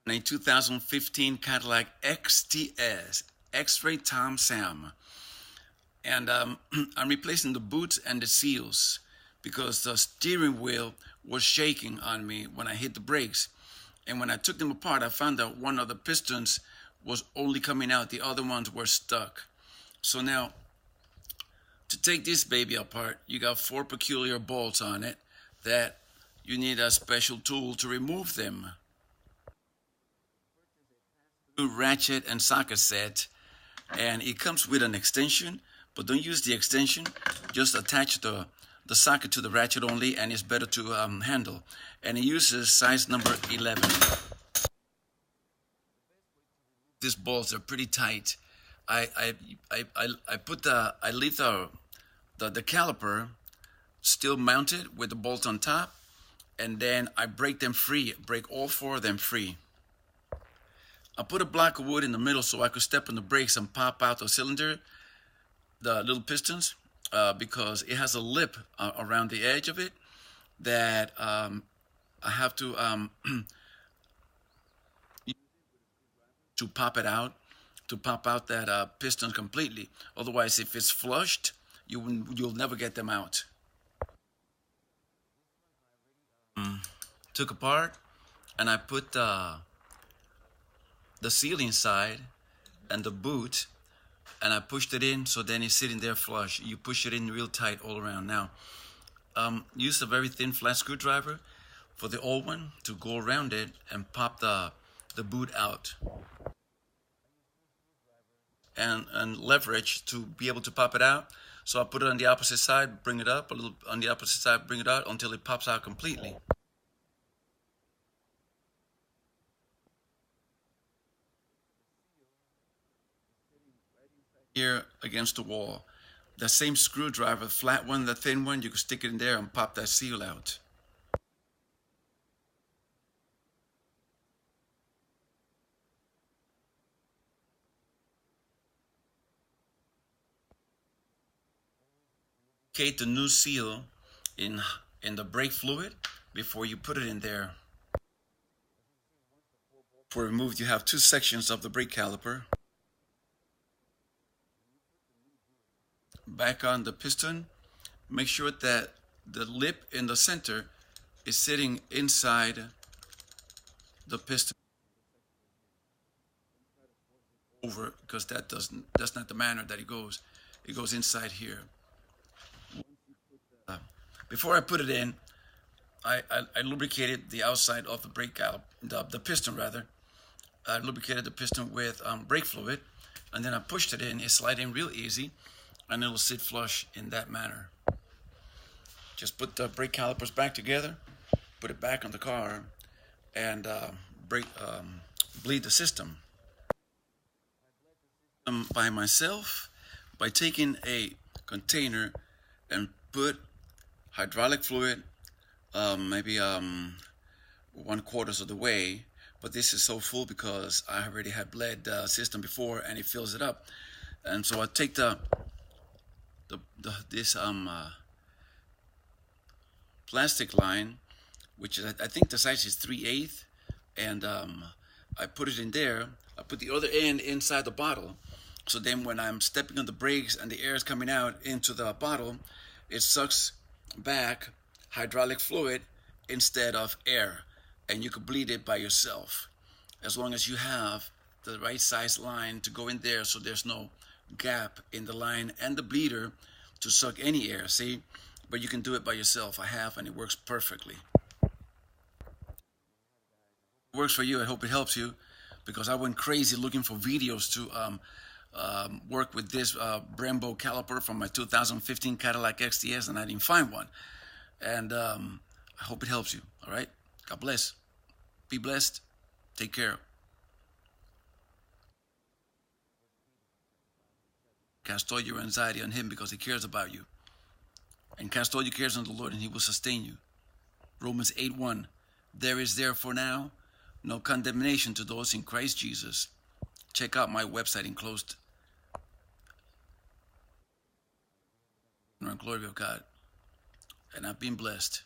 a 2015 Cadillac XTS X-Ray Tom Sam. And I'm replacing the boots and the seals because the steering wheel was shaking on me when I hit the brakes. And when I took them apart, I found that one of the pistons was only coming out. The other ones were stuck. So now, to take this baby apart, you got 4 peculiar bolts on it that you need a special tool to remove them. Ratchet and socket set, and it comes with an extension, but don't use the extension. Just attach the socket to the ratchet only, and it's better to handle. And it uses size number 11. These bolts are pretty tight. I leave the caliper still mounted with the bolt on top, and then I break them free. Break all 4 of them free. I put a block of wood in the middle so I could step on the brakes and pop out the cylinder, the little pistons, because it has a lip around the edge of it that I have to to pop it out, to pop out that piston completely. Otherwise, if it's flushed, you'll never get them out. Took apart, and I put the seal inside and the boot, and I pushed it in, so then it's sitting there flush. You push it in real tight all around. Now, use a very thin flat screwdriver for the old one to go around it and pop the boot out. And leverage to be able to pop it out. So I put it on the opposite side, bring it up, a little on the opposite side, bring it out until it pops out completely. Here against the wall. That same screwdriver, the flat one, the thin one, you can stick it in there and pop that seal out. Locate the new seal in the brake fluid before you put it in there. For removed, you have 2 sections of the brake caliper. Back on the piston, make sure that the lip in the center is sitting inside the piston over, because that's not the manner that it goes. It goes inside here. Before I put it in, I lubricated the outside of the brake caliper, the piston rather. I lubricated the piston with brake fluid, and then I pushed it in. It slid in real easy, and it'll sit flush in that manner. Just put the brake calipers back together, put it back on the car, and bleed the system. By myself, by taking a container and put hydraulic fluid, maybe 1/4 of the way, but this is so full because I already had bled the system before, and it fills it up. And so I take this plastic line, which is, I think the size is 3/8, and I put it in there. I put the other end inside the bottle, so then when I'm stepping on the brakes and the air is coming out into the bottle, it sucks back hydraulic fluid instead of air, and you could bleed it by yourself as long as you have the right size line to go in there, so there's no gap in the line and the bleeder to suck any air. See, but you can do it by yourself. I have, and it works perfectly. It works for you. I hope it helps you, because I went crazy looking for videos to work with this Brembo caliper from my 2015 Cadillac XTS, and I didn't find one. And I hope it helps you. All right. God bless. Be blessed. Take care. Cast all your anxiety on him because he cares about you. And cast all your cares on the Lord, and he will sustain you. Romans 8:1. There is therefore now no condemnation to those in Christ Jesus. Check out my website enclosed. Glory of God. And I've been blessed.